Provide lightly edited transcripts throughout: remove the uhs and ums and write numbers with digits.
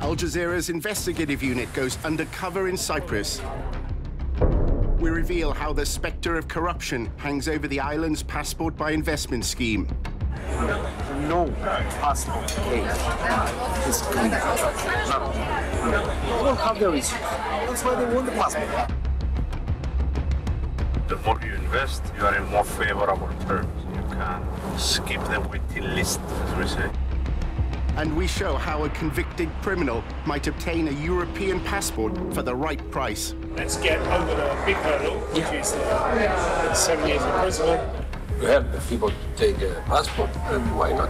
Al Jazeera's investigative unit goes undercover in Cyprus. We reveal how the spectre of corruption hangs over the island's passport by investment scheme. No passport case is clean. They don't have the receipt. That's why they want the passport. The more you invest, you are in more favorable terms. You can skip the waiting list, as we say. And we show how a convicted criminal might obtain a European passport for the right price. Let's get over the big hurdle, which is 7 years imprisonment. You help the people take a passport, and why not?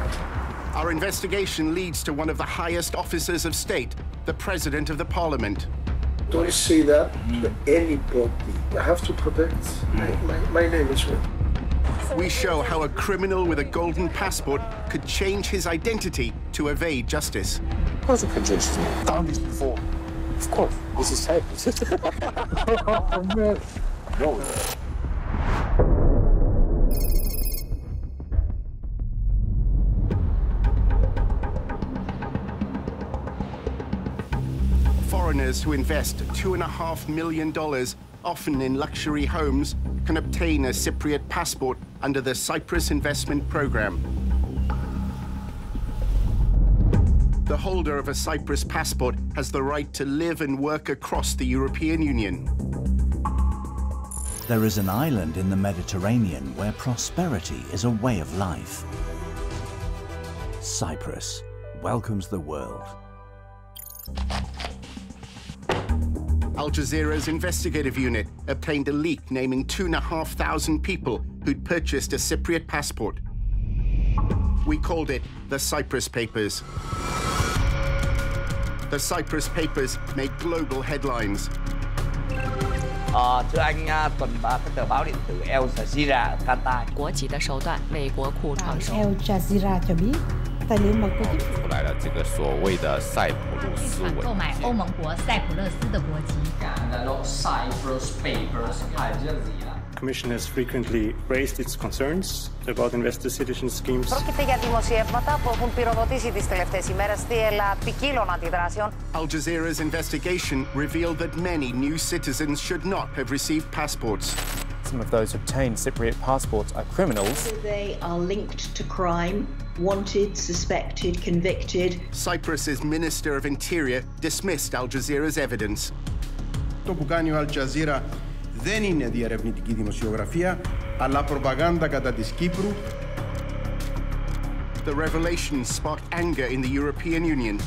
Our investigation leads to one of the highest officers of state, the President of the Parliament. Don't say that to anybody. I have to protect my name as well. We show how a criminal with a golden passport could change his identity to evade justice. Of course I can change his name. I've done this before. Of course. This is Cyprus. Oh, man. No. Foreigners who invest $2.5 million, often in luxury homes, can obtain a Cypriot passport under the Cyprus Investment Program. The holder of a Cyprus passport has the right to live and work across the European Union. There is an island in the Mediterranean where prosperity is a way of life. Cyprus welcomes the world. Al Jazeera's investigative unit obtained a leak naming 2,500 people who'd purchased a Cypriot passport. We called it the Cyprus Papers. The Cyprus Papers made global headlines. Thưa anh, tuần cái tờ báo điện tử El Jazeera Qatar. 国籍的手段，美国库传说。El Jazeera cho biết, tài liệu mật của chính phủ 出来了这个所谓的塞浦路斯文件。购买欧盟国塞浦路斯的国籍。 Cyprus Papers Al Jazeera. The Commission has frequently raised its concerns about investor citizen schemes. Πρόκειται για δημοσιεύματα που έχουν πυροδοτήσει τις τελευταίες ημέρες θύελλα ποικίλων αντιδράσεων. Al Jazeera's investigation revealed that many new citizens should not have received passports. Some of those who obtained Cypriot passports are criminals. They are linked to crime, wanted, suspected, convicted. Cyprus's Minister of Interior dismissed Al Jazeera's evidence. Το που κάνει ο Al Jazeera δεν είναι διερευνητική δημοσιογραφία, αλλά προπαγάνδα κατά της Κύπρου. The revelations sparked anger in the European Union.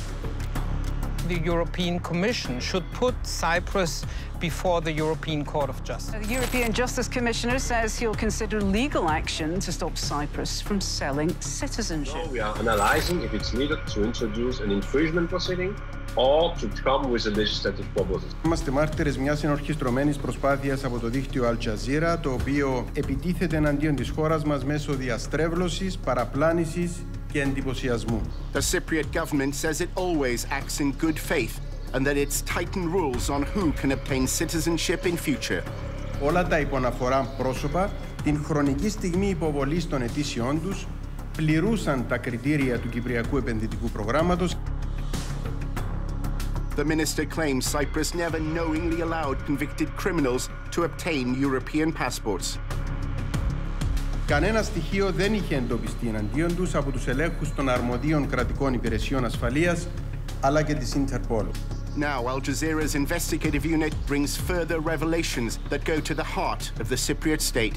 The European Commission should put Cyprus before the European Court of Justice. The European Justice Commissioner says he'll consider legal action to stop Cyprus from selling citizenship. We are analyzing if it's needed to introduce an infringement proceeding or to come with a legislative proposal. Είμαστε μάρτυρες μιας ενορχιστρωμένης προσπάθειας από το δίκτυο Al Jazeera, το οποίο επιτίθεται εναντίον της χώρας μας μέσω διαστρέβλωσης, παραπλάνησης και εντυπωσιασμού. The Cypriot government says it always acts in good faith and that it's tightened rules on who can obtain citizenship in future. Όλα τα υποναφορά πρόσωπα, την χρονική στιγμή υποβολής των αιτήσεών τους, πληρούσαν τα κριτήρια του Κυπριακού Επενδυτικού Προγράμματος. The minister claims Cyprus never knowingly allowed convicted criminals to obtain European passports. Κανένα στοιχείο δεν είχε εντοπιστεί εναντίον τους από τους ελέγχους των αρμοδίων κρατικών υπηρεσιών ασφαλείας, αλλά και της Interpol. Now, Al Jazeera's investigative unit brings further revelations that go to the heart of the Cypriot state.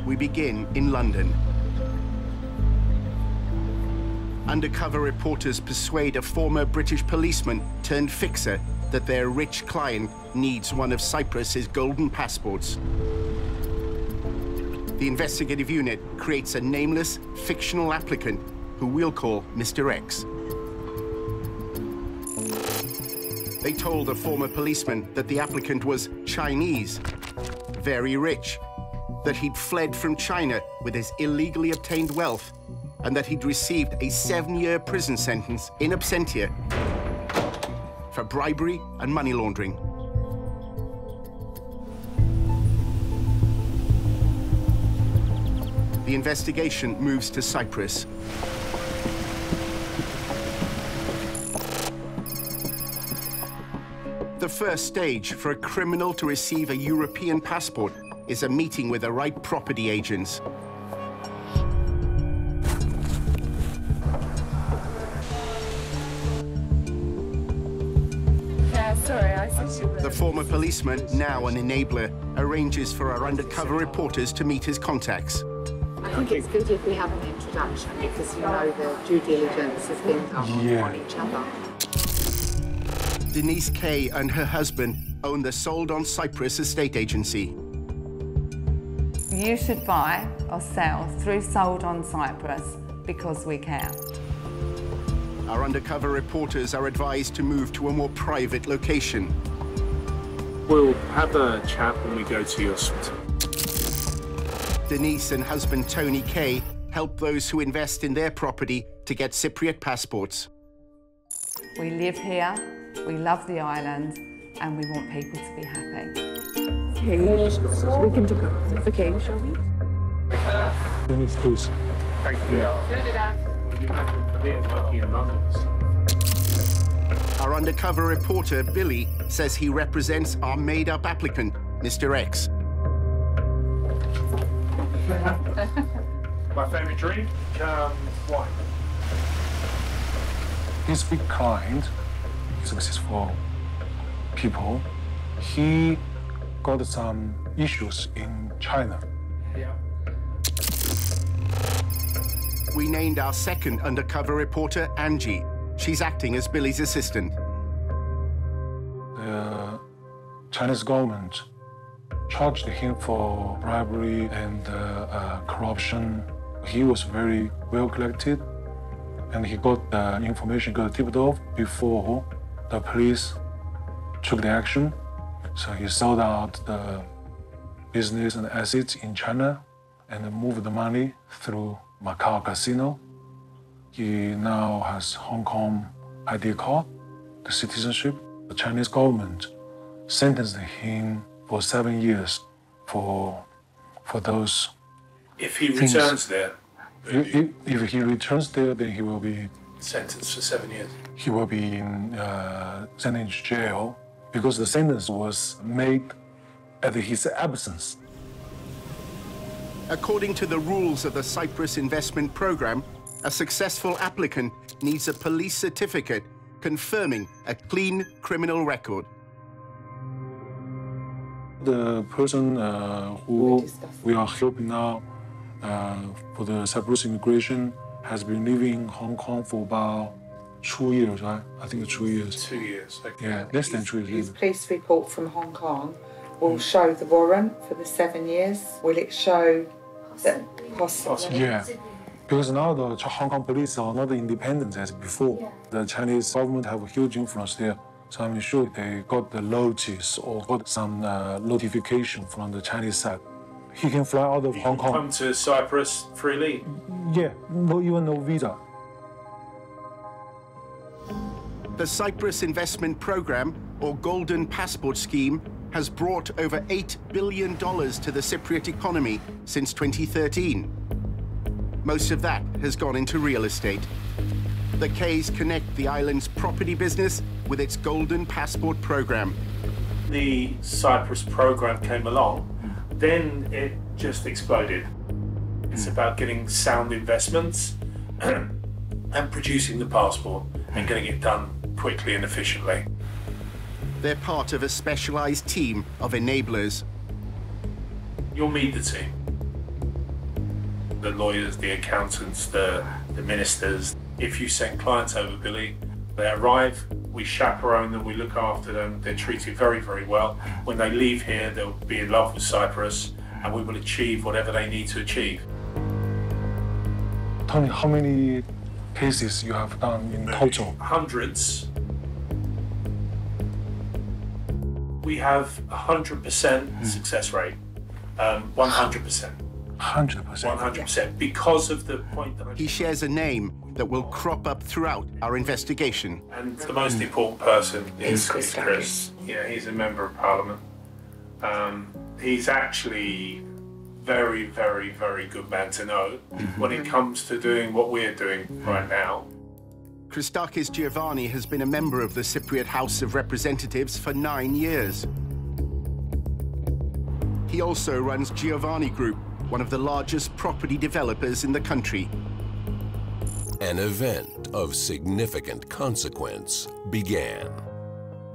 We begin in London. Undercover reporters persuade a former British policeman turned fixer that their rich client needs one of Cyprus's golden passports. The investigative unit creates a nameless, fictional applicant who we'll call Mr. X. They told a former policeman that the applicant was Chinese, very rich, that he'd fled from China with his illegally obtained wealth, and that he'd received a 7-year prison sentence in absentia for bribery and money laundering. the investigation moves to Cyprus. The first stage for a criminal to receive a European passport is a meeting with the right property agents. The former policeman, now an enabler, arranges for our undercover reporters to meet his contacts. I think it's good if we have an introduction because you know the due diligence has been done on each other. Denise Kay and her husband own the Sold on Cyprus estate agency. You should buy or sell through Sold on Cyprus because we care. Our undercover reporters are advised to move to a more private location. We'll have a chat when we go to your suite. Denise and husband Tony Kay help those who invest in their property to get Cypriot passports. We live here, we love the island, and we want people to be happy. Okay, we can do it. Okay, shall we? Denise, please. Thank you. Our undercover reporter, Billy, says he represents our made-up applicant, Mr. X. My favourite drink, wine. His big client, successful people, he got some issues in China. Yeah. We named our second undercover reporter, Angie. She's acting as Billy's assistant. The Chinese government charged him for bribery and corruption. He was very well collected, and he got the information, got tipped off before the police took the action. So he sold out the business and assets in China and moved the money through Macau casino. He now has Hong Kong ID card, the citizenship. The Chinese government sentenced him for 7 years for those. If he things. returns there, if he returns there, then he will be sentenced for 7 years. He will be sent into jail because the sentence was made at his absence. According to the rules of the Cyprus investment program, a successful applicant needs a police certificate confirming a clean criminal record. The person who we are helping now for the Cyprus immigration has been living in Hong Kong for about 2 years, right? I think 2 years. 2 years, okay. Yeah, less than 2 years. His police report from Hong Kong will show the warrant for the 7 years. Will it show that possibly? Yeah, because now the Hong Kong police are not independent as before. Yeah. The Chinese government have a huge influence there. So I'm sure they got the notice or got some notification from the Chinese side. He can fly out of Hong Kong. Come to Cyprus freely? Yeah, even no visa. The Cyprus Investment Program, or Golden Passport Scheme, has brought over $8 billion to the Cypriot economy since 2013. Most of that has gone into real estate. The Ks connect the island's property business with its Golden Passport Program. The Cyprus program came along, then it just exploded. It's about getting sound investments and producing the passport and getting it done quickly and efficiently. They're part of a specialized team of enablers. You'll meet the team. The lawyers, the accountants, the ministers. If you send clients over, Billy, they arrive, we chaperone them, we look after them, they're treated very, very well. When they leave here, they'll be in love with Cyprus and we will achieve whatever they need to achieve. Tony, how many cases you have done in total? Hundreds. We have 100% success rate, 100%. 100%? 100%, because of the point that he shares a name that will crop up throughout our investigation. And the most important person is Chris. Yeah, he's a member of Parliament. He's actually very, very, very good man to know when it comes to doing what we're doing right now. Christakis Giovanni has been a member of the Cypriot House of Representatives for 9 years. He also runs Giovanni Group, one of the largest property developers in the country. An event of significant consequence began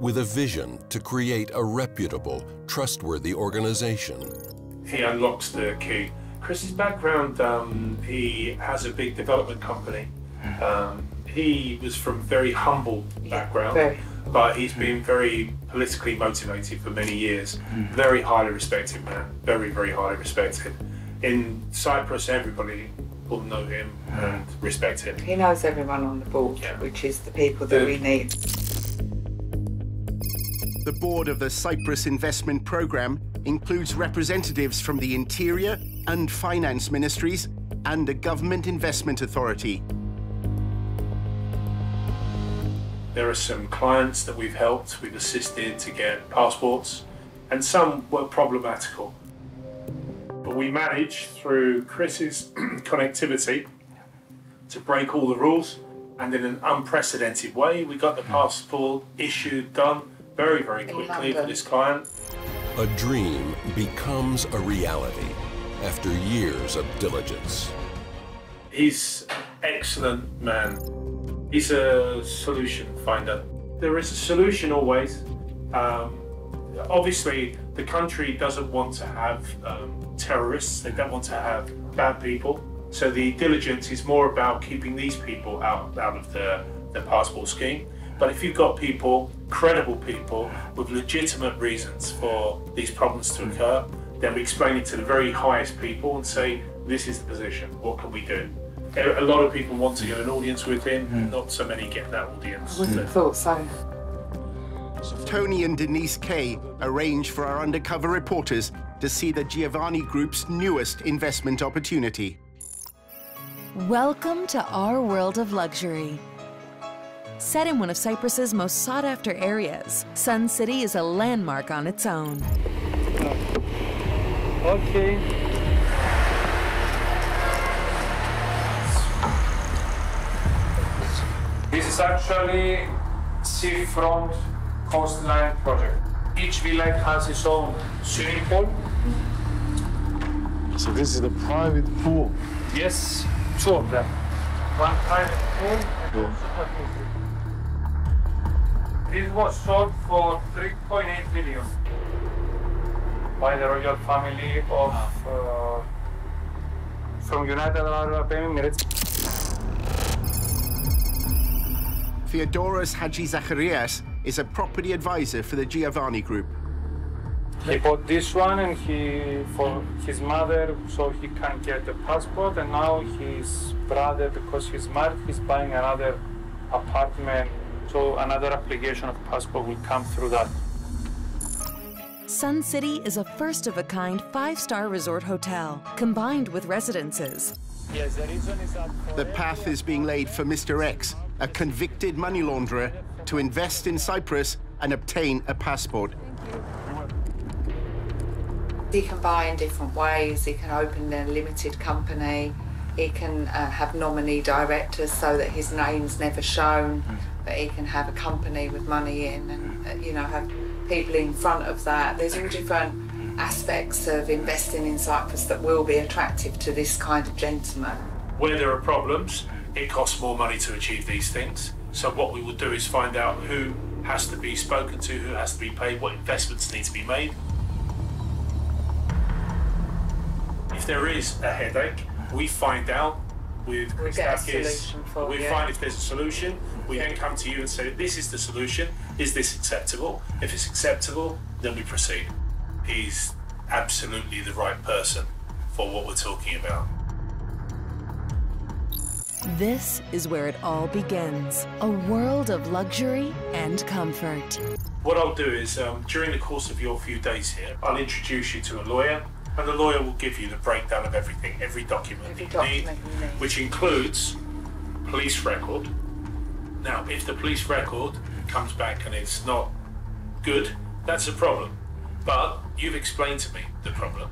with a vision to create a reputable, trustworthy organization. He unlocks the key. Chris's background, he has a big development company. He was from very humble background, but he's been very politically motivated for many years. Very highly respected man, very, very highly respected. In Cyprus, everybody will know him and respect him. He knows everyone on the board, which is the people that we need. The board of the Cyprus Investment Programme includes representatives from the Interior and Finance Ministries and a Government Investment Authority. There are some clients that we've helped, we've assisted to get passports, and some were problematical. But we managed, through Chris's connectivity, to break all the rules, and in an unprecedented way, we got the passport issued, done very, very quickly for this client. A dream becomes a reality after years of diligence. He's an excellent man. He's a solution finder. There is a solution always. Obviously, the country doesn't want to have terrorists. They don't want to have bad people. So the diligence is more about keeping these people out of the passport scheme. But if you've got people, credible people, with legitimate reasons for these problems to occur, then we explain it to the very highest people and say, this is the position, what can we do? A lot of people want to get an audience with him, not so many get that audience. I wouldn't have thought so. Tony and Denise Kay arranged for our undercover reporters to see the Giovanni Group's newest investment opportunity. Welcome to our world of luxury. Set in one of Cyprus's most sought-after areas, Sun City is a landmark on its own. Okay. This is actually seafront coastline project. Each villa has its own swimming pool. So this is the private pool? Yes, two of them. One private pool and also a pool. This was sold for 3.8 million by the royal family of from United Arab Emirates. Theodoros Hadji-Zacharias is a property advisor for the Giovanni Group. He bought this one and for his mother so he can get the passport, and now his brother, because he's married, he's buying another apartment, so another application of passport will come through that. Sun City is a first-of-a-kind 5-star resort hotel, combined with residences. Yes, the reason is that the path is being laid for Mr. X, a convicted money launderer, to invest in Cyprus and obtain a passport. He can buy in different ways. He can open a limited company. He can have nominee directors so that his name's never shown, but he can have a company with money in and, you know, have people in front of that. There's all different aspects of investing in Cyprus that will be attractive to this kind of gentleman. Where there are problems, it costs more money to achieve these things. So what we will do is find out who has to be spoken to, who has to be paid, what investments need to be made. If there is a headache, we find out with Christakis, we find if there's a solution, we then come to you and say, this is the solution, is this acceptable? If it's acceptable, then we proceed. He's absolutely the right person for what we're talking about. This is where it all begins, a world of luxury and comfort. What I'll do is, during the course of your few days here, I'll introduce you to a lawyer, and the lawyer will give you the breakdown of everything, every document you need, which includes police record. Now, if the police record comes back and it's not good, that's a problem. But you've explained to me the problem.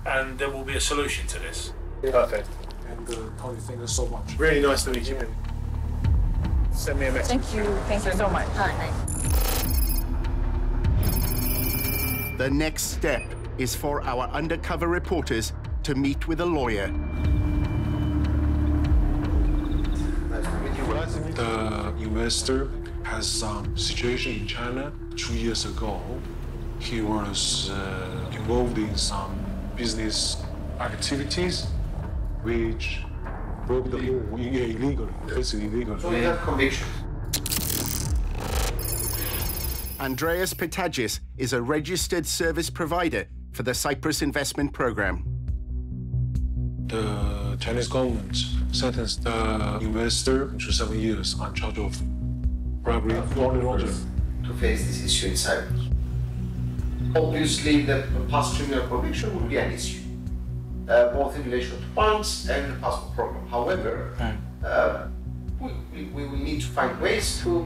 and there will be a solution to this. Perfect. And Tony, thank you so much. Really nice to meet you. Send me a message. Thank you so much. The next step is for our undercover reporters to meet with a lawyer. The investor has some situation in China 2 years ago. He was involved in some business activities which broke the law illegally, basically illegally. So he had convictions. Andreas Pitagis is a registered service provider for the Cyprus investment program. The Chinese government sentenced the investor to 7 years on charge of bribery and money laundering. To face this issue in Cyprus. Obviously, the past criminal conviction would be an issue, both in relation to banks and the passport program. However, we will need to find ways to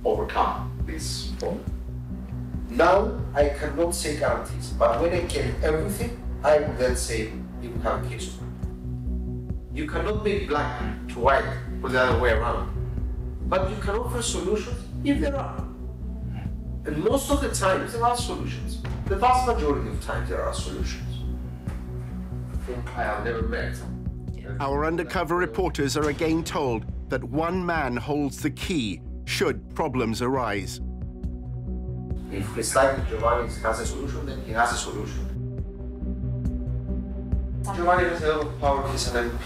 overcome this problem. Now, I cannot say guarantees, but when I get everything, I will then say you have a case. You cannot make black to white or the other way around, but you can offer solutions if there are. And most of the times there are solutions. The vast majority of times there are solutions. I think I have never met. Our undercover reporters are again told that one man holds the key should problems arise. If Giovanni has a solution, then he has a solution. Giovanni has a lot of power, he's an MP.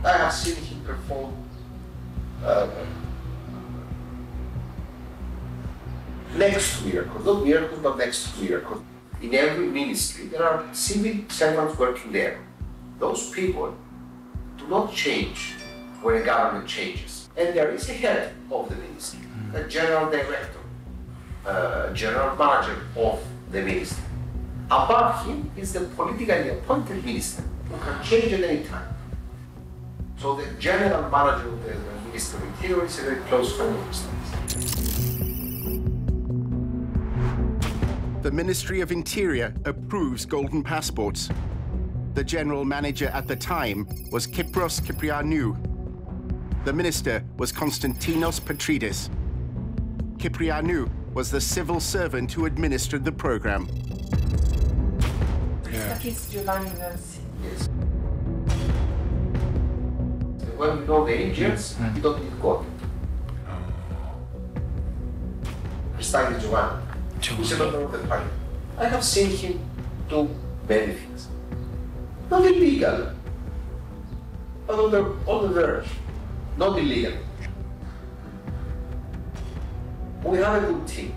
I have seen him perform next to miracles, not miracles, but next to miracles. In every ministry, there are civil servants working there. Those people do not change when a government changes. And there is a head of the ministry, a general director, general manager of the ministry. Above him is the politically appointed minister who can change at any time. So the general manager of the Ministry of Interior is a very close friend of Mr. The Ministry of Interior approves golden passports. The general manager at the time was Kypros Kyprianou. The minister was Konstantinos Petridis. Kyprianou was the civil servant who administered the program. Yeah. Yes. When you know the angels, you don't need God. Christine Giovanni, who's a member of the party. I have seen him do many things. Not illegal, but on the verge. Not illegal. We have a good team.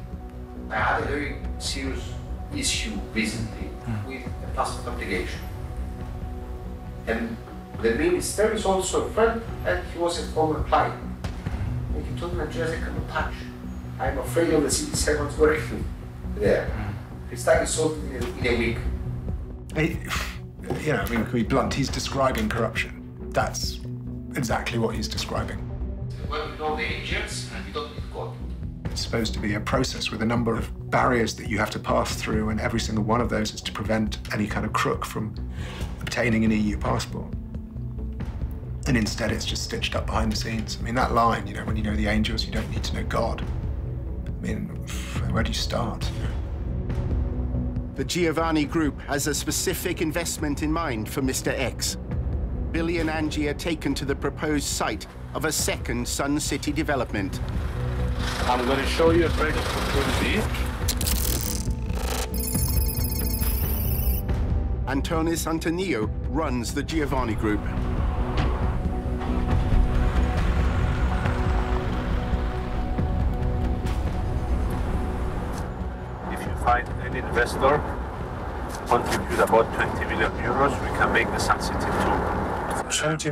I had a very serious issue recently with a passport application. And the minister is also a friend, and he was a former client. And he told me, Andreas, I cannot touch. I'm afraid of the civil servants working there. It's like it's solved in a week. You know, I mean, to be blunt, he's describing corruption. That's exactly what he's describing. When you know the angels, you don't need God. It's supposed to be a process with a number of barriers that you have to pass through, and every single one of those is to prevent any kind of crook from obtaining an EU passport. And instead, it's just stitched up behind the scenes. I mean, that line, you know, when you know the angels, you don't need to know God. I mean, where do you start? The Giovanni Group has a specific investment in mind for Mr. X. Billy and Angie are taken to the proposed site of a second Sun City development. I'm going to show you a great opportunity. Antonis Antonio runs the Giovanni Group. If you find an investor, contribute about 20 million euros, we can make the Sun City 2. 20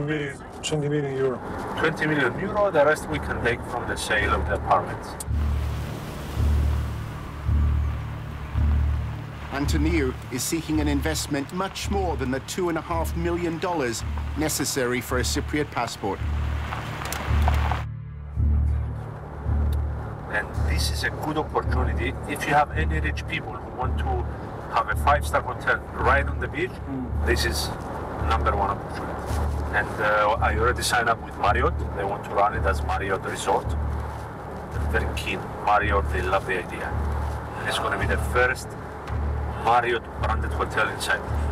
million euro. 20 million euro, the rest we can take from the sale of the apartments. Antonio is seeking an investment much more than the $2.5 million necessary for a Cypriot passport. And this is a good opportunity if you have any rich people who want to have a 5-star hotel right on the beach, this is #1 opportunity. And I already signed up with Marriott. They want to run it as Marriott Resort. They're very keen. Marriott, they love the idea. It's going to be the first Marriott branded hotel in Cyprus.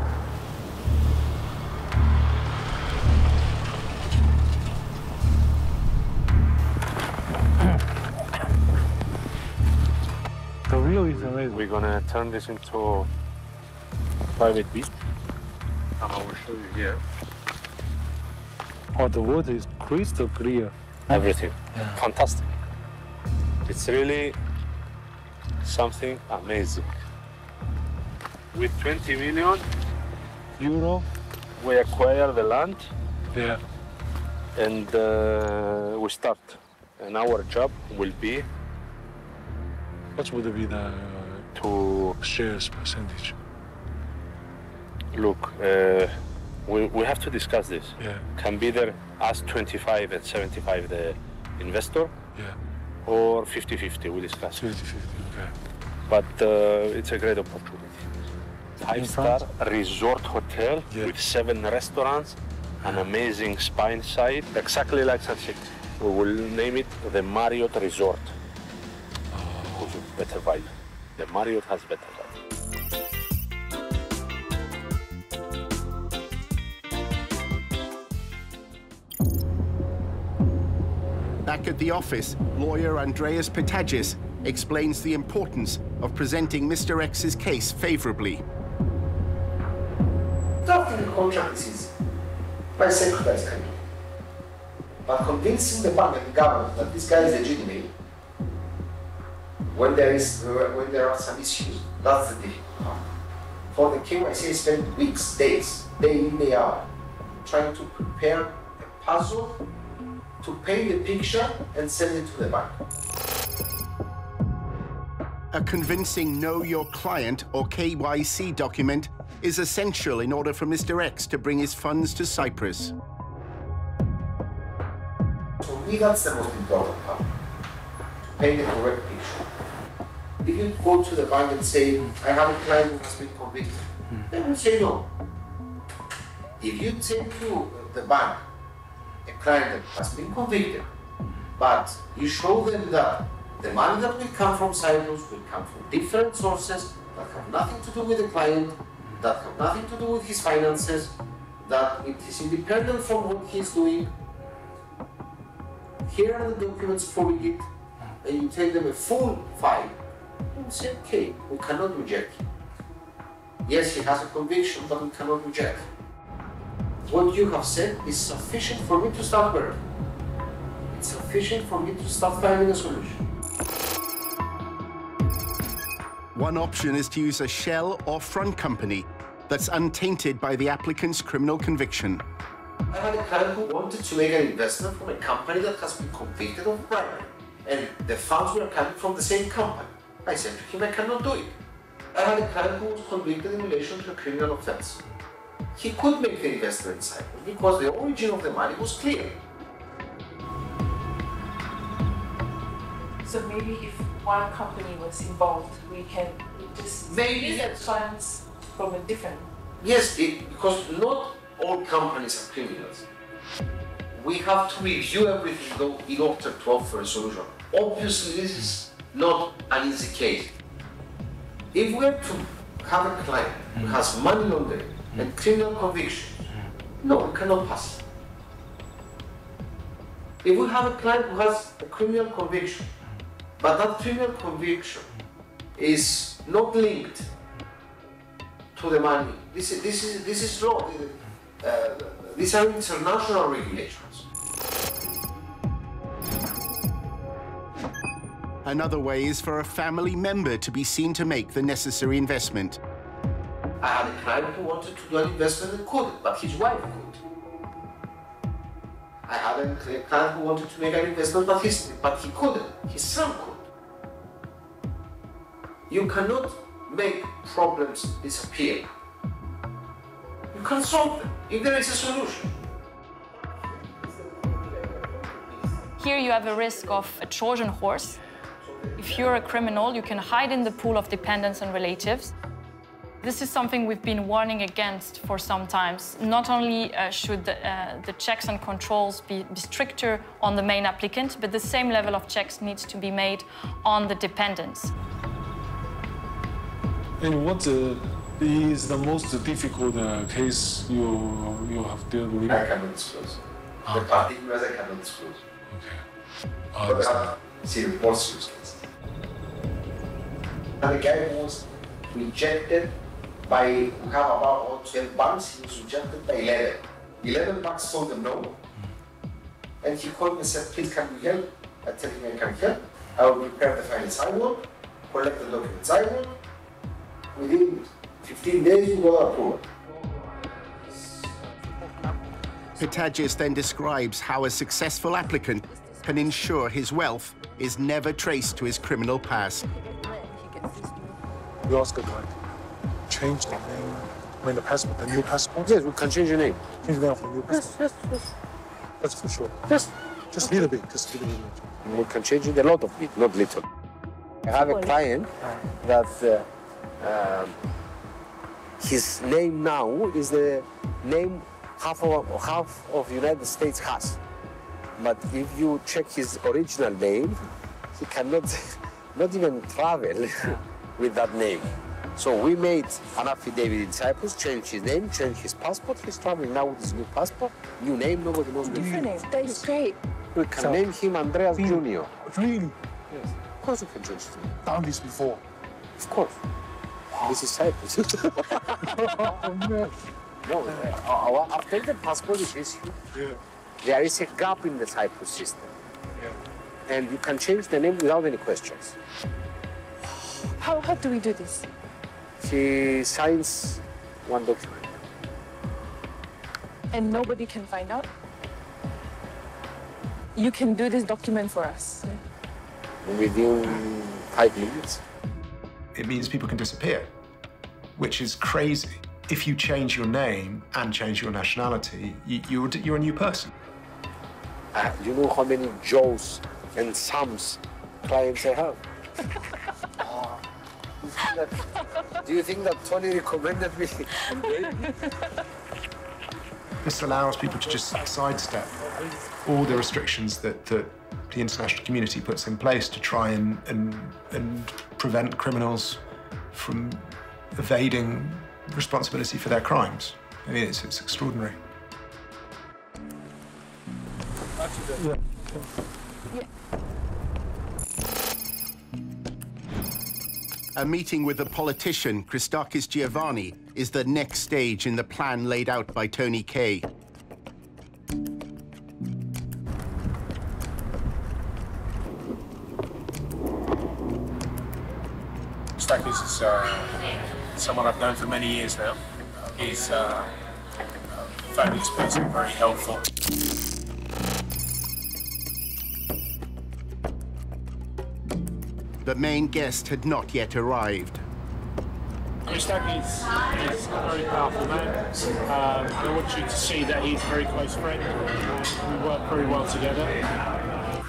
The view is amazing. We're going to turn this into a private beach. And I will show you here. Oh, the water is crystal clear. Everything. Yeah. Fantastic. It's really something amazing. With 20 million euro, we acquire the land. Yeah. And we start. And our job will be. What would be the shares percentage? Look, we have to discuss this. Yeah. Can be there as 25 and 75 the investor. Yeah. Or 50-50, we discuss. 50-50, okay. But it's a great opportunity. 5-star resort hotel with 7 restaurants, an amazing spa inside, exactly like Sun City. We will name it the Marriott Resort. Better vibe. The Marriott has better vibe. Back at the office, lawyer Andreas Pitagis explains the importance of presenting Mr. X's case favorably. Drafting the contract is easy. My secretaries can do. But convincing the bank and the government that this guy is legitimate, when there are some issues, that's the difficult part. For the KYC, I spent weeks, days, day in, day out, trying to prepare a puzzle to paint the picture and send it to the bank. A convincing Know Your Client or KYC document is essential in order for Mr. X to bring his funds to Cyprus. For me, that's the most important part. Paint the correct picture. If you go to the bank and say, I have a client who has been convicted, they will say no. If you take to the bank a client that has been convicted, but you show them that the money that will come from Cyprus will come from different sources that have nothing to do with the client, that have nothing to do with his finances, that it is independent from what he's doing. Here are the documents for it, and you take them a full file, and say, okay, we cannot reject him. Yes, he has a conviction, but we cannot reject him. What you have said is sufficient for me to start working. It's sufficient for me to start finding a solution. One option is to use a shell or front company that's untainted by the applicant's criminal conviction. I had a client who wanted to make an investment from a company that has been convicted of bribery, and the funds were coming from the same company. I said to him, I cannot do it. I had a client who was convicted in relation to a criminal offense. He could make the investment in Cyprus because the origin of the money was clear. So maybe if one company was involved, we can just maybe get funds from a different. Yes, because not all companies are criminals. We have to review everything though in order to offer a solution. Obviously, this is not an easy case. If we are to have a client who has money laundering and criminal conviction, no, we cannot pass. If we have a client who has a criminal conviction, but that criminal conviction is not linked to the money, this is law. These are international regulations. Another way is for a family member to be seen to make the necessary investment. I had a client who wanted to do an investment and couldn't, but his wife could. I had a client who wanted to make an investment, but he couldn't. His son could. You cannot make problems disappear. You can solve them if there is a solution. Here you have a risk of a Trojan horse. If you're a criminal, you can hide in the pool of dependents and relatives. This is something we've been warning against for some time. Not only should the checks and controls be stricter on the main applicant, but the same level of checks needs to be made on the dependents. And what is the most difficult case you have dealt with? I cannot disclose. The particulars I cannot disclose. Okay. But serious, more serious case. And the guy was rejected by, we have about 12 banks, he was rejected by 11. 11 banks told him no. And he called me and said, please can you help? I tell him I can help. I will prepare the finance I want, collect the documents I want. Within 15 days, we got approval. Pitagis then describes how a successful applicant can ensure his wealth is never traced to his criminal past. You ask a guy, change the name, I mean the passport, the new passport? Yes, we can change your name. Change the name for new passport? Yes. That's for sure. Yes. Just a little bit, just a little bit. We can change it a lot of it, not little. I have a client that his name now is the name half of United States has. But if you check his original name, he cannot not even travel with that name. So we made an affidavit in Cyprus, changed his name, changed his passport. He's traveling now with his new passport, new name, nobody knows what Different name, that is great. We can name him Andreas Junior. Really? Yes. Of course we can change his name. Done this before? Of course. This is Cyprus. No, after the passport is issued, there is a gap in the Cyprus system. And you can change the name without any questions. How do we do this? He signs one document. And nobody can find out? You can do this document for us? Within 5 minutes. It means people can disappear, which is crazy. If you change your name and change your nationality, you're a new person. You know how many Joes and Sams clients I have? Do you think that Tony recommended me? This allows people to just sidestep all the restrictions that the international community puts in place to try and prevent criminals from evading responsibility for their crimes. I mean, it's extraordinary. A meeting with the politician Christakis Giovanni is the next stage in the plan laid out by Tony Kay. Christakis is someone I've known for many years now. He's a fabulous person, very helpful. The main guest had not yet arrived. Christakis is a very powerful man. I want you to see that he's a very close friend. We work very well together.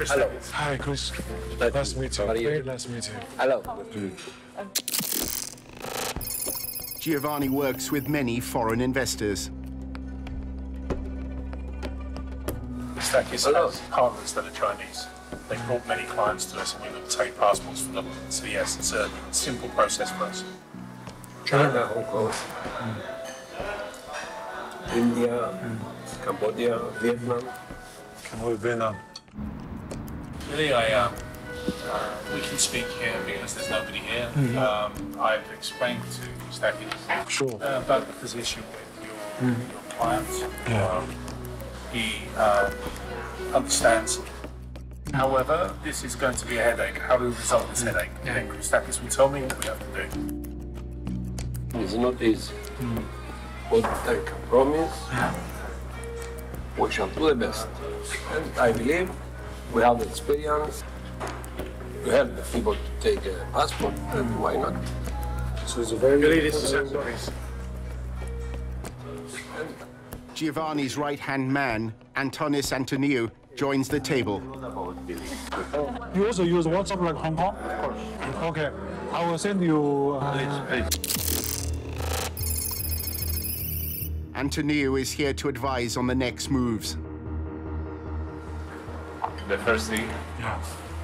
Hello. Hi, Chris. Nice to meet you. Very nice to meet you. Hello. Giovanni works with many foreign investors. Christakis has partners that are Chinese. They brought many clients to us and we would take passports for them. So yes, it's a simple process for us. China, Hong Kong, India, Cambodia, Vietnam. Vietnam. Really, we can speak here because there's nobody here. I've explained to Christakis about the position with your clients. He understands. However, this is going to be a headache. How do we resolve this headache? And Christakis will tell me what we have to do. It's not easy. But I can promise we shall do the best. And I believe we have the experience to help the people to take a passport, and why not? So it's a very good Giovanni's right-hand man, Antonis Antoniou, joins the table. You also use WhatsApp like Hong Kong? Of course. Okay. I will send you... Antoniou is here to advise on the next moves. The first thing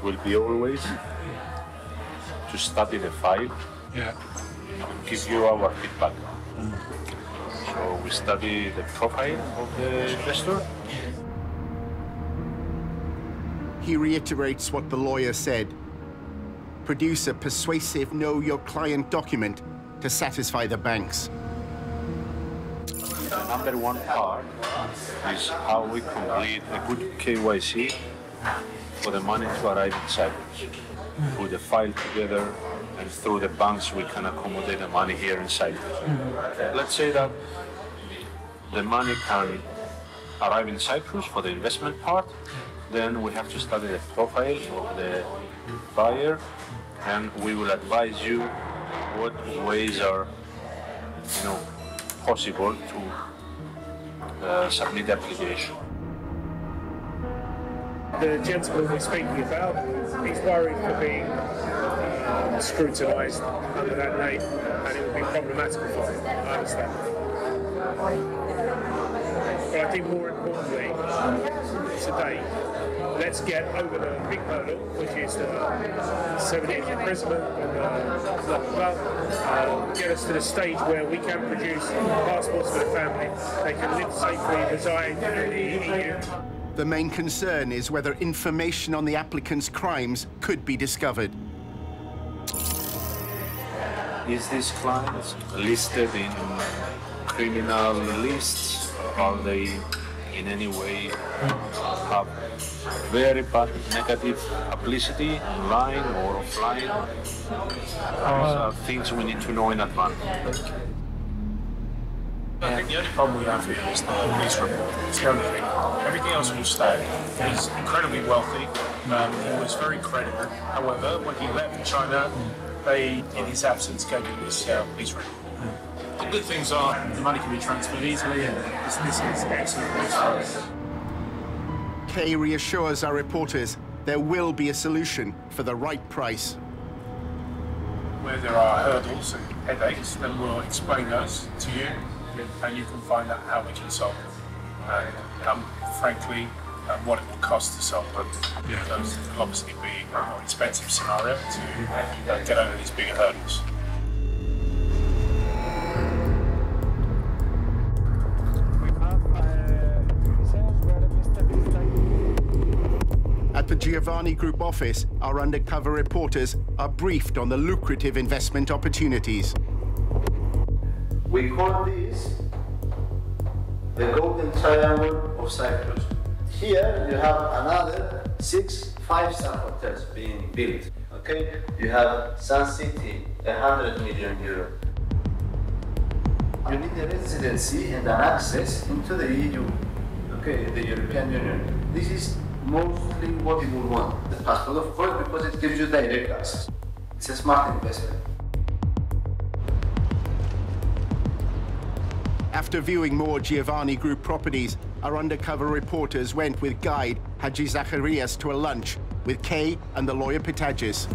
will be always to study the file, give you our feedback. So we study the profile of the investor. He reiterates what the lawyer said. Produce a persuasive know your client document to satisfy the banks. The number one part is how we complete a good KYC for the money to arrive in Cyprus. Put the file together, and through the banks we can accommodate the money here in Cyprus. Let's say that the money can arrive in Cyprus for the investment part, then we have to study the profile of the buyer, and we will advise you what ways are, possible to submit the application. The gentleman we're speaking about, he's worried for being scrutinised under that name, and it would be problematical for him. I understand. But I think more importantly, today, let's get over the big hurdle, which is the 7 years imprisonment and blah, blah, blah. Get us to the stage where we can produce passports for the family, they can live safely, reside in the EU. The main concern is whether information on the applicant's crimes could be discovered. Is this client listed in criminal lists? Are they in any way have very bad negative publicity online or offline? Those are things we need to know in advance. I think the only problem we have here is the police report. It's the only thing. Everything else will stay. He's incredibly wealthy. He was very credible. However, when he left China, they, in his absence, gave him this police report. The good things are the money can be transferred easily, and this is excellent news for us. Kay reassures our reporters there will be a solution for the right price. Where there are hurdles and headaches, then we'll explain those to you, and you can find out how we can solve them. And frankly, what it will cost to solve them. Those will obviously be a more expensive scenario to get over these bigger hurdles. At the Giovanni Group office, our undercover reporters are briefed on the lucrative investment opportunities. We call this the Golden Triangle of Cyprus. Here you have another 6 5-star hotels being built. Okay, you have Sun City, 100 million euro. You need a residency and an access into the EU. Okay, the European Union. This is mostly what you will want. The passport, of course, because it gives you direct access. It's a smart investment. After viewing more Giovanni Group properties, our undercover reporters went with guide Haji Zacharias to a lunch with Kay and the lawyer Pitagis.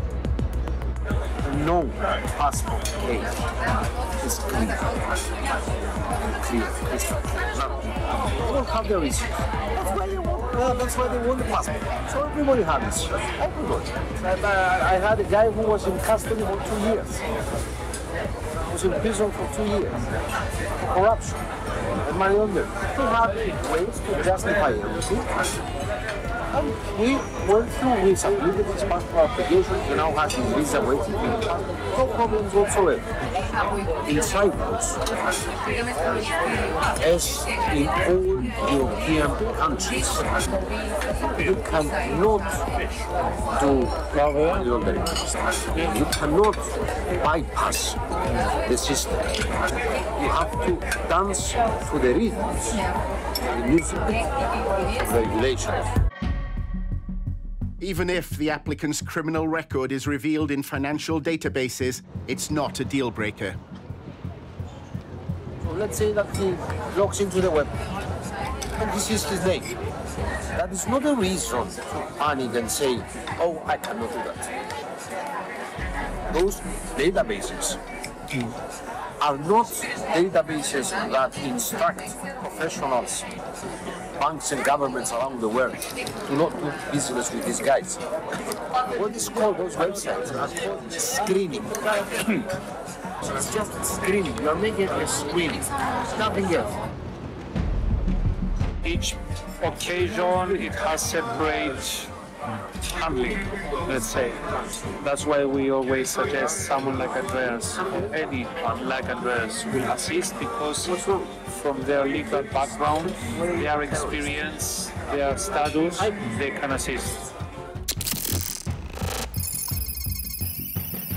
No passport case is clear. Crystal clear. They don't have the receipt. That's why they want the passport. So everybody has it. Everybody. I had a guy who was in custody for 2 years. He was in prison for 2 years. For corruption and money laundering. We had ways to justify everything. And we went through, we submitted this passport application, we now have this visa waiting. No problems whatsoever. In Cyprus, as in all European countries, you cannot do money laundering. You cannot bypass the system. You have to dance to the rhythms, the music, the regulations. Even if the applicant's criminal record is revealed in financial databases, it's not a deal breaker. So let's say that he logs into the web and this is his name. That is not a reason to panic and say, oh, I cannot do that. Those databases are not databases that instruct professionals, banks and governments around the world to not do business with these guys. What is called, those websites are called screening. It's just screening. You are making a screening, nothing else. Each occasion, it has separate handling, let's say. That's why we always suggest someone like Andreas, or anyone like Andreas will assist, because from their legal background, their experience, their status, they can assist.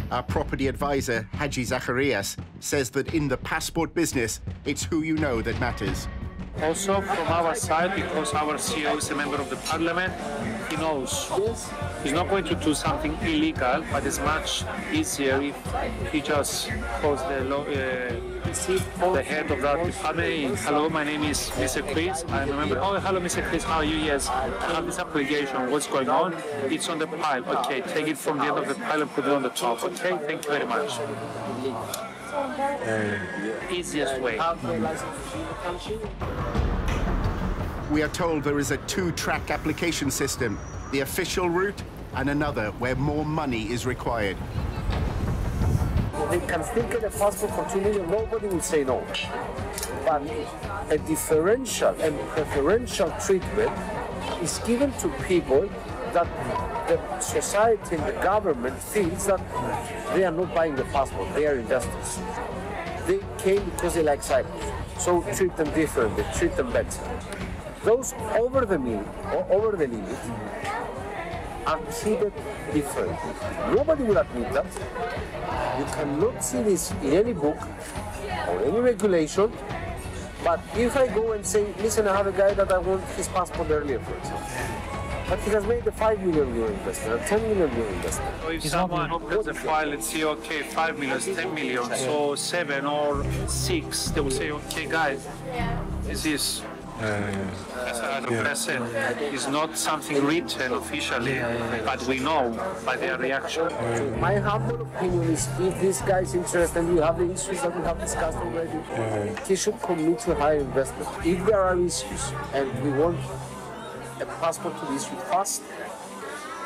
Our property advisor, Haji Zacharias, says that in the passport business, it's who you know that matters. Also, from our side, because our CEO is a member of the parliament, he knows he's not going to do something illegal, but it's much easier if he just calls the head of that department. Hello, my name is Mr. Chris. I'm a member. Oh, hello, Mr. Chris. How are you? Yes, I have this application. What's going on? It's on the pile. Okay, take it from the end of the pile and put it on the top. Okay, thank you very much. Easiest way. We are told there is a two-track application system, the official route and another where more money is required. They can still get a passport for 2 million, nobody will say no. But a differential and preferential treatment is given to people that the society and the government feels that they are not buying the passport, they are investors. They came because they like Cyprus, so treat them differently, treat them better. Those over the limit are treated differently. Nobody will admit that. You cannot see this in any book or any regulation. But if I go and say, listen, I have a guy that I want his passport earlier, for example, but he has made a 5 million euro investment, a 10 million euro investment. So if someone opens the file and see, okay, 5 million, 10 million, so 7 or 6, they will say, okay, guys, this is, as I said, it's not something written officially, but we know by their reaction. My humble opinion is, if this guy is interested and we have the issues that we have discussed already, he should commit to higher investment. If there are issues and we want a passport to be issued fast,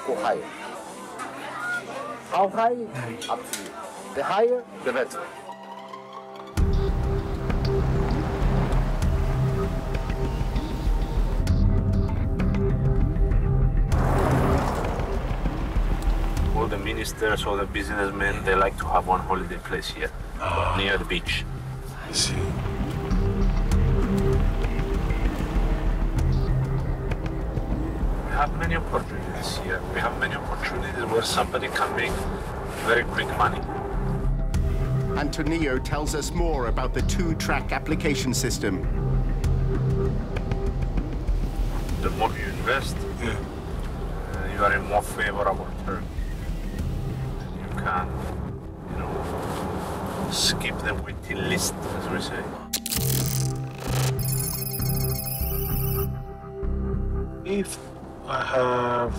go higher. How high? Up to you. The higher, the better. All the ministers or the businessmen, they like to have one holiday place here, near the beach. I see. We have many opportunities here. We have many opportunities where somebody can make very quick money. Antonio tells us more about the two-track application system. The more you invest, you are in more favorable terms. You can, skip the waiting list, as we say. If I have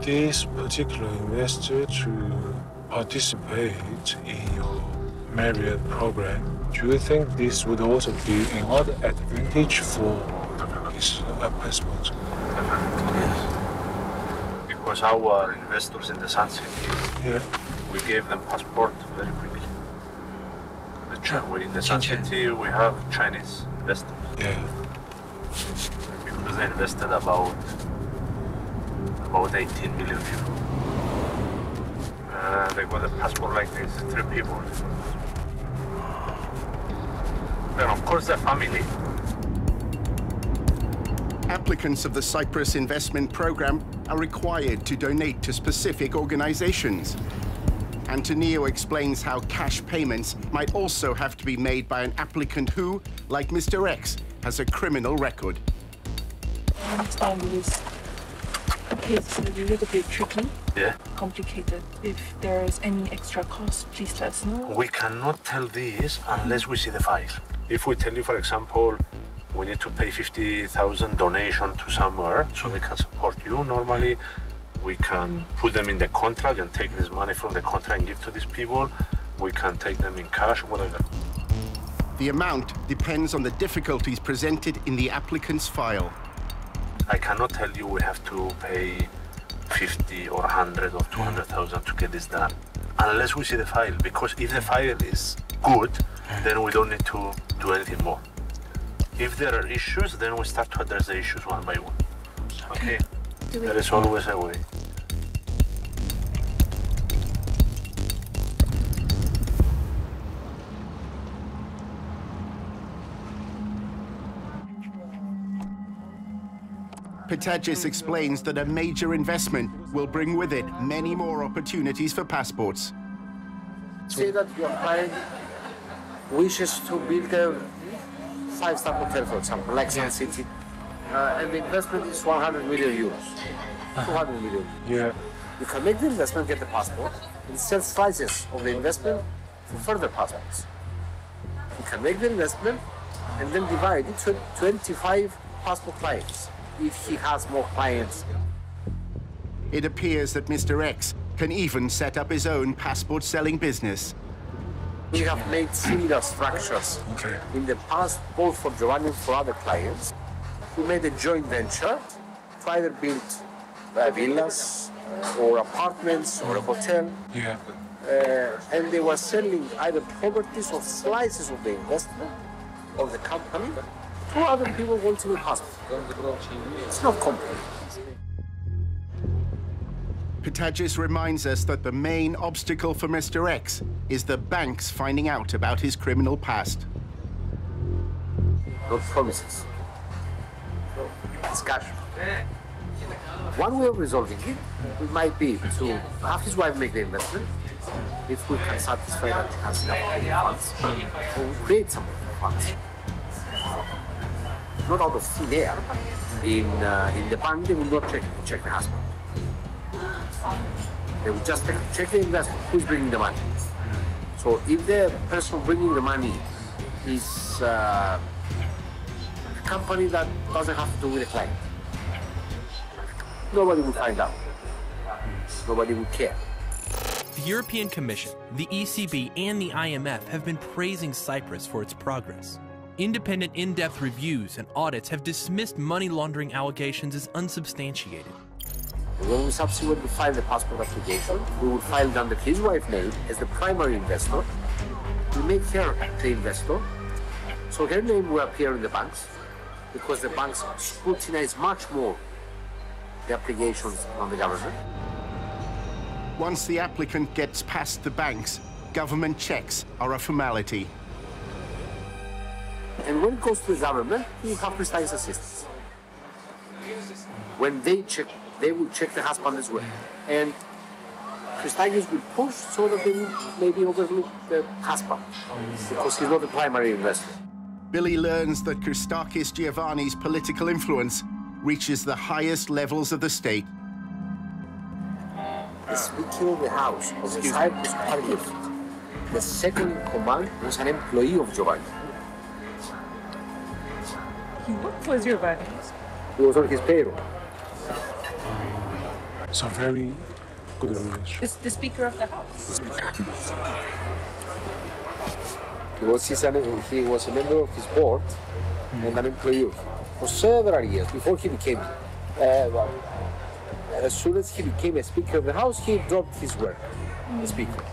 this particular investor to participate in your Marriott program, do you think this would also be another advantage for his passport? Definitely, yes. Because our investors in the Sun City, we gave them passport very quickly. In the Sun City, we have Chinese investors. Because they invested about 18 million euro. They got a passport like this, 3 people. Then of course the family. Applicants of the Cyprus investment program are required to donate to specific organizations. Antonio explains how cash payments might also have to be made by an applicant who, like Mr. X, has a criminal record. I understand this case is a little bit tricky, complicated. If there is any extra cost, please let us know. We cannot tell this unless we see the file. If we tell you, for example, we need to pay 50,000 donation to somewhere so we can support you, normally we can put them in the contract and take this money from the contract and give to these people. We can take them in cash, whatever. The amount depends on the difficulties presented in the applicant's file. I cannot tell you we have to pay 50 or 100 or 200,000 to get this done, unless we see the file, because if the file is good, then we don't need to do anything more. If there are issues, then we start to address the issues one by one. Okay? There is always a way. Pitagis explains that a major investment will bring with it many more opportunities for passports. Say that your client wishes to build a five-star hotel, for example, like Sun City, and the investment is 100 million euros, 200 million. Yeah. You can make the investment, get the passport, and sell slices of the investment for further passports. You can make the investment and then divide it to 25 passport clients, if he has more clients. It appears that Mr. X can even set up his own passport selling business. We have made similar structures in the past, both for Giovanni and for other clients. We made a joint venture to either build villas or apartments or a hotel. Yeah. And they were selling either properties or slices of the investment of the company to other people wanting a passport. It's not complicated. Pitagis reminds us that the main obstacle for Mr. X is the banks finding out about his criminal past. Not promises. Discussion. One way of resolving it might be to have his wife make the investment, if we can satisfy that he has enough funds, or create some funds. Not out of thin air. In the bank, they will not check the husband. They will just check the investment, who's bringing the money. So if the person bringing the money is a company that doesn't have to do with the client, nobody will find out. Nobody will care. The European Commission, the ECB, and the IMF have been praising Cyprus for its progress. Independent in-depth reviews and audits have dismissed money laundering allegations as unsubstantiated. When we subsequently file the passport application, we will file it under his wife's name as the primary investor. We make her the investor, so her name will appear in the banks, because the banks scrutinize much more the applications on the government. Once the applicant gets past the banks, government checks are a formality. And when it goes to the government, we have precise assistance. When they check, they will check the husband as well. And Christakis will push so that they will maybe overlook the husband, because he's not the primary investor. Billy learns that Christakis Giovanni's political influence reaches the highest levels of the state. The Speaker of the House of the Cyprus Parliament, the second in command, was an employee of Giovanni. What was Giovanni? He was on his payroll. It's a very good relationship. The Speaker of the House. He was a member of his board and an employee for several years before he became. As soon as he became a Speaker of the House, he dropped his work, the Speaker.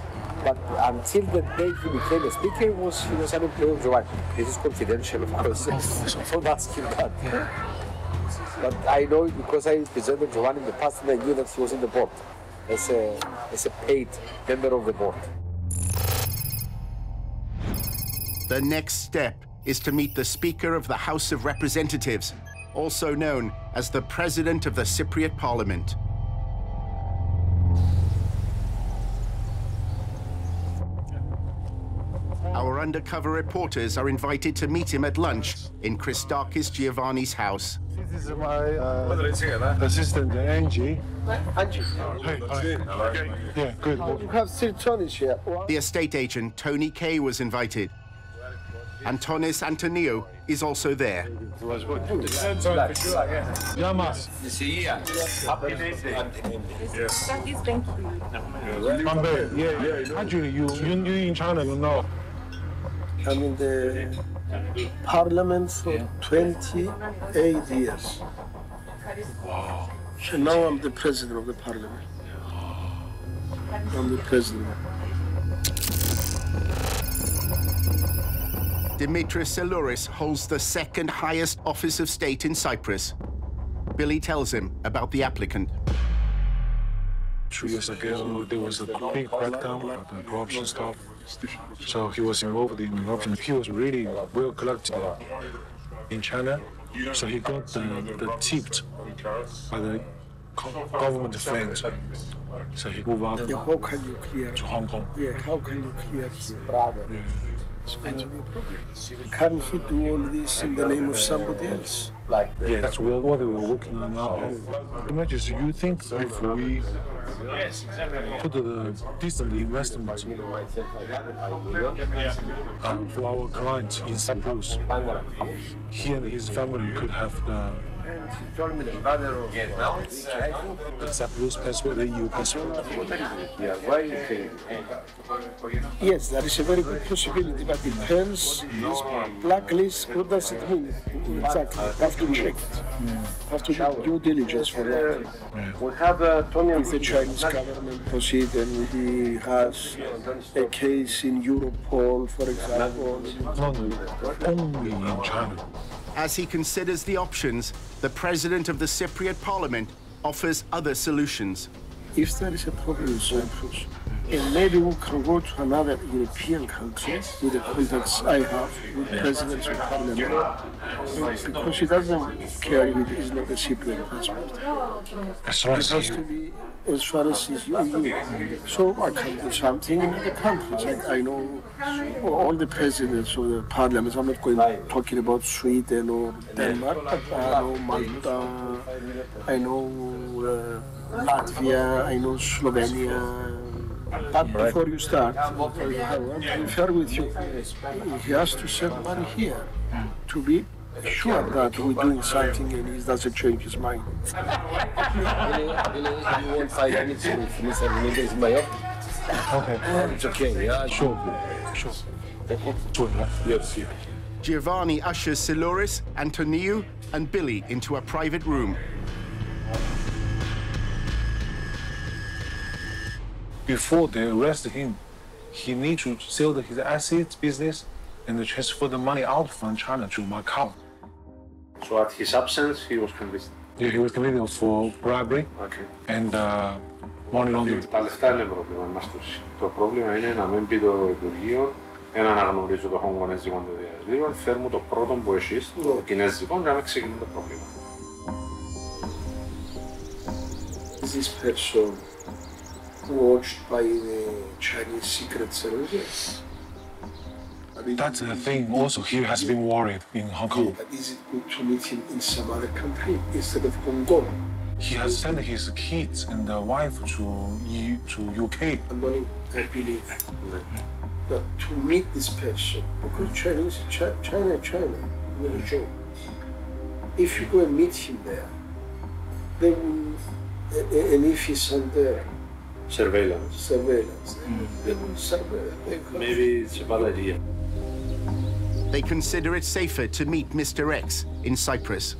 But until the day he became a Speaker, he was an employee of Giovanni. This is confidential, of course. Don't ask him that. But I know it because I represented Giovanni in the past, and I knew that he was in the board as a paid member of the board. The next step is to meet the Speaker of the House of Representatives, also known as the President of the Cypriot Parliament. Our undercover reporters are invited to meet him at lunch in Christakis Giovanni's house. This is my assistant, Angie. Angie. Hey, hi. Yeah, good. You have still Tony here. The estate agent, Tony Kay, was invited. Antonis Antonio is also there. It was good. Yamas. Thank you. Yeah. Actually, you in China, you know. I'm in the parliament for 28 years. Wow. And now I'm the president of the parliament. I'm the president. Dimitris Salouris holds the second highest office of state in Cyprus. Billy tells him about the applicant. 2 years ago, there was a big crackdown on the corruption stuff. So he was involved in corruption. He was really well collected in China. So he got the tipped by the government friends. So he moved out How can you clear to Hong Kong. Yeah, how can you clear his brother? It's going to be a problem. Can he do all this in the name of somebody else? Yeah, that's what we were working on now. Imagine, you think if we put the decent investment for our client in Cyprus, he and his family could have the Cyprus passport, the EU passport. Yes, that is a very good possibility, but it depends. This blacklist, what does it mean? Exactly, have to check it. Have to do due diligence for that. We have If the Chinese government proceed and he has a case in Europol, for example. No, only in China. As he considers the options, the president of the Cypriot parliament offers other solutions. If there is a problem in Cyprus, and maybe we can go to another European country with the contacts I have with presidents of parliament, because he doesn't care if it is not a Cypriot passport. It has to be as far as his EU. So I can do something in other countries. I know all the presidents of the parliaments. I'm not talking about Sweden or Denmark, but I know Malta, I know Latvia, I know Slovenia. But before you start, I want to be fair with you. He has to send money here to be sure that we're doing something and he doesn't change his mind. You won't find anything if Mr. Benitez is in my office. Okay. It's okay, yeah? Sure. Yes. Giovanni ushers Salouris, Antoniou, and Billy into a private room. Before they arrest him, he needs to sell his assets, business, and transfer the money out from China to Macau. So at his absence, he was convicted? Yeah, he was convicted for bribery and money laundering. Τα λεφτά είναι πρόβλημα μας. Το πρόβλημα είναι να μην πει το Υπουργείο, να αναγνωρίζω το χονγκονέζικο το διαβατήριο, φέρνουμε το πρώτο που εσείς, το κινέζικο, για να ξεκινήσει το πρόβλημα. Is this person watched by the Chinese Secret Service? That's the thing also, he has been worried in Hong Kong. But is it good to meet him in some other country instead of Hong Kong? He has sent his kids and the wife to UK. I believe that to meet this person, because China, very joke. If you go and meet him there, they will, and if he's under surveillance, they will surveil. Maybe it's a bad idea. They consider it safer to meet Mr. X in Cyprus.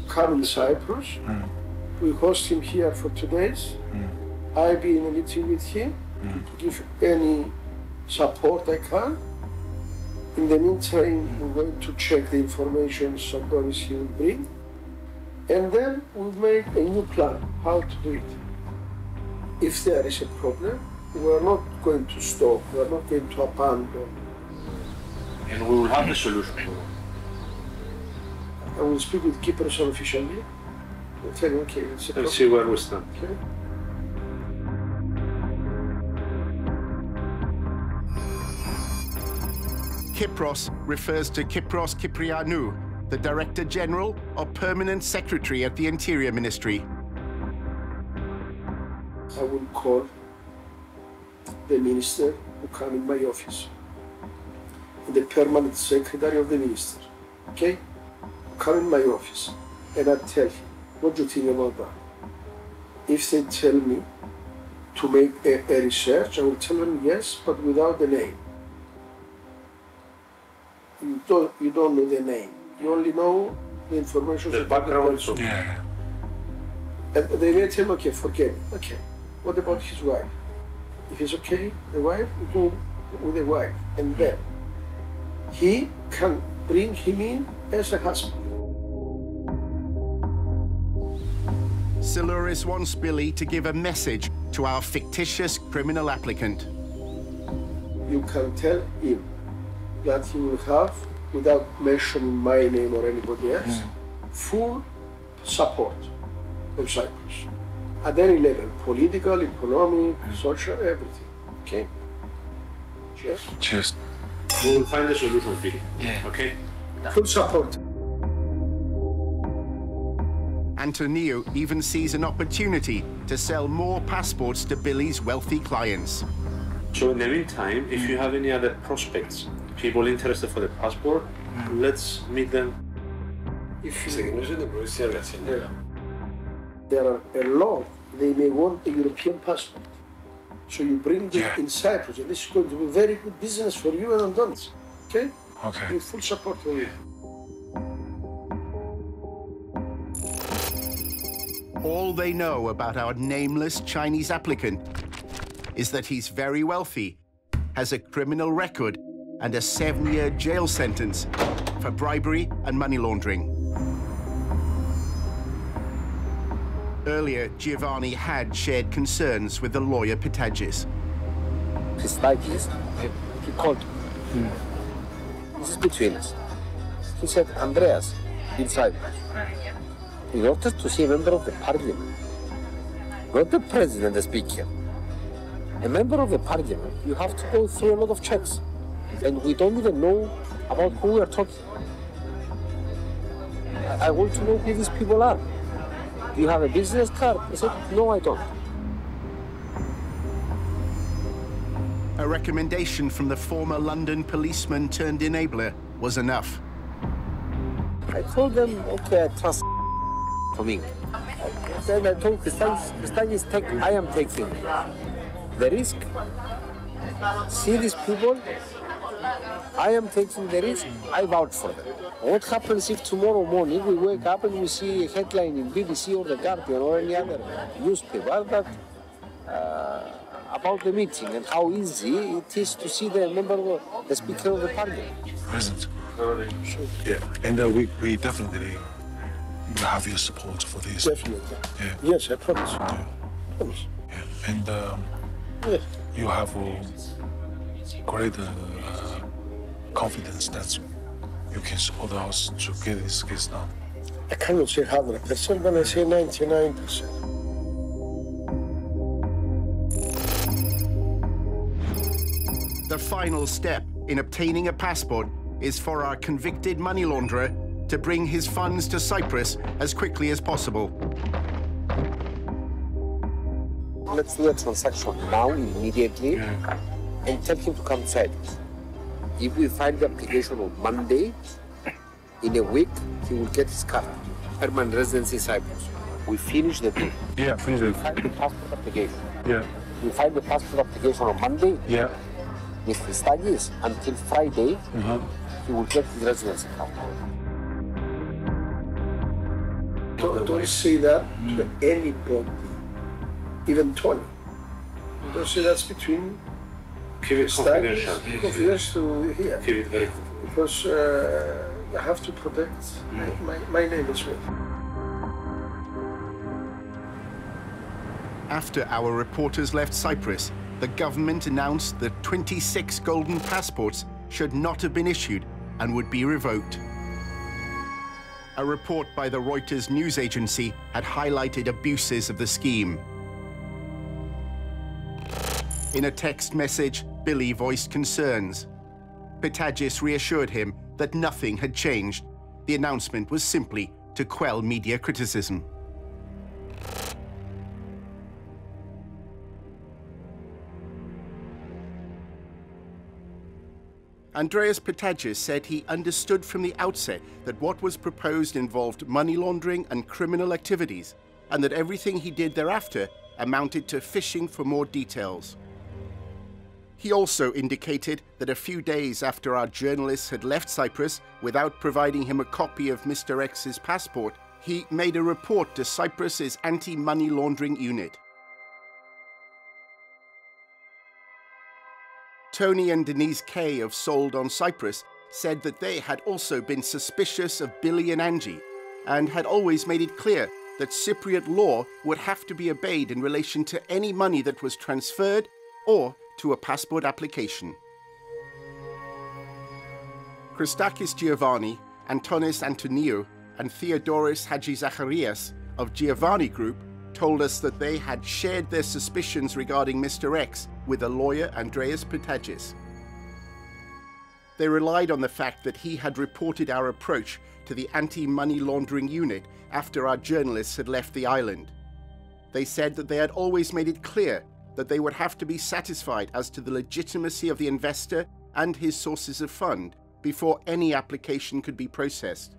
Come in Cyprus, we host him here for 2 days. I'll be in a meeting with him to give any support I can. In the meantime, we're going to check the information sometimes he will bring. And then we'll make a new plan, how to do it. If there is a problem, we're not going to stop, we're not going to abandon. And we will have the solution. I will speak with Kipros officially. We'll tell him, okay, it's a problem. Let's see where we stand. Okay. Kipros refers to Kypros Kyprianou, the Director General or Permanent Secretary at the Interior Ministry. I will call the minister who come in my office, and the permanent secretary of the minister, okay? Come in my office, and I tell him, what do you think about that? If they tell me to make a research, I will tell them yes, but without the name. you don't know the name. You only know the information about the person. Yeah. And they may tell him, okay, forget it. Okay, what about his wife? If it's okay, the wife, we go with the wife. And then he can bring him in as a husband. Siluris wants Billy to give a message to our fictitious criminal applicant. You can tell him that he will have, without mentioning my name or anybody else, full support from Cyprus. At any level, political, economic, social, everything. Okay? Cheers. Cheers. We will find a solution, Billy. Yeah. Okay? Full support. Antonio even sees an opportunity to sell more passports to Billy's wealthy clients. So in the meantime, if you have any other prospects, people interested for the passport, let's meet them. There are a lot, they may want a European passport. So you bring them in Cyprus, and this is going to be very good business for you and Andonis. Okay? Okay. With full support from you. All they know about our nameless Chinese applicant is that he's very wealthy, has a criminal record, and a 7-year jail sentence for bribery and money laundering. Earlier, Giovanni had shared concerns with the lawyer Pitagis. Pitagis, he called. This is between us. He said, Andreas, inside. In order to see a member of the parliament, not the president, the speaker, a member of the parliament, you have to go through a lot of checks. And we don't even know about who we are talking. I want to know who these people are. Do you have a business card? I said, no, I don't. A recommendation from the former London policeman turned enabler was enough. I told them, okay, I trust for me. Then I told Christian, I am taking the risk. See these people, I am taking the risk, I vouch for them. What happens if tomorrow morning we wake up and we see a headline in BBC or The Guardian or any other newspaper that about the meeting and how easy it is to see the member, the Speaker of the Parliament? Present. Yeah, and we definitely will have your support for this. Definitely. Yeah. Yes, I promise. Yeah. Promise. Yeah. And you have great confidence that you can support us to get this case done. I cannot say 100%, but I say 99%. The final step in obtaining a passport is for our convicted money launderer to bring his funds to Cyprus as quickly as possible. Let's do a transaction now, immediately, and tell him to come to Cyprus. If we find the application on Monday, in a week, he will get his card. Permanent residency in Cyprus. We finish the deal. Yeah, finish the deal. We find the passport application. Yeah. We find the passport application on Monday. Yeah. Mr. Stagis, until Friday, he will get his residency card. Don't say that to anybody, even Tony. Don't say that's between Keep it confidential. Confidential here. Keep it very because I have to protect my name as well. After our reporters left Cyprus, the government announced that 26 golden passports should not have been issued and would be revoked. A report by the Reuters news agency had highlighted abuses of the scheme. In a text message, Billy voiced concerns. Pitagis reassured him that nothing had changed. The announcement was simply to quell media criticism. Andreas Pitagis said he understood from the outset that what was proposed involved money laundering and criminal activities, and that everything he did thereafter amounted to fishing for more details. He also indicated that a few days after our journalist had left Cyprus without providing him a copy of Mr. X's passport, he made a report to Cyprus's anti-money laundering unit. Tony and Denise Kay of Sold on Cyprus said that they had also been suspicious of Billy and Angie and had always made it clear that Cypriot law would have to be obeyed in relation to any money that was transferred or to a passport application. Christakis Giovanni, Antonis Antoniou, and Theodoros Hadjizacharias of Giovanni Group told us that they had shared their suspicions regarding Mr. X with the lawyer Andreas Patagis. They relied on the fact that he had reported our approach to the anti-money laundering unit after our journalists had left the island. They said that they had always made it clear that they would have to be satisfied as to the legitimacy of the investor and his sources of fund before any application could be processed.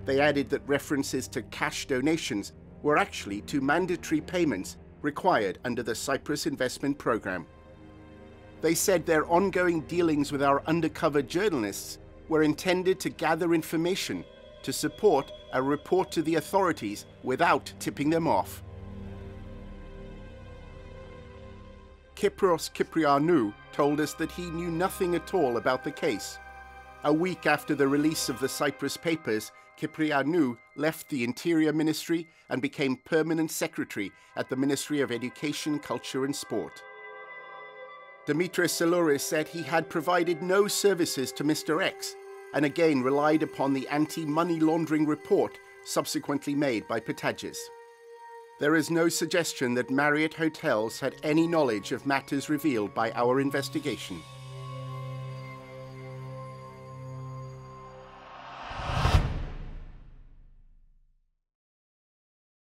They added that references to cash donations were actually to mandatory payments required under the Cyprus investment program. They said their ongoing dealings with our undercover journalists were intended to gather information to support a report to the authorities without tipping them off. Kypros Kyprianou told us that he knew nothing at all about the case. A week after the release of the Cyprus papers, Kyprianou left the Interior Ministry and became Permanent Secretary at the Ministry of Education, Culture and Sport. Dimitris Salouris said he had provided no services to Mr. X and again relied upon the anti-money laundering report subsequently made by Patagis. There is no suggestion that Marriott Hotels had any knowledge of matters revealed by our investigation.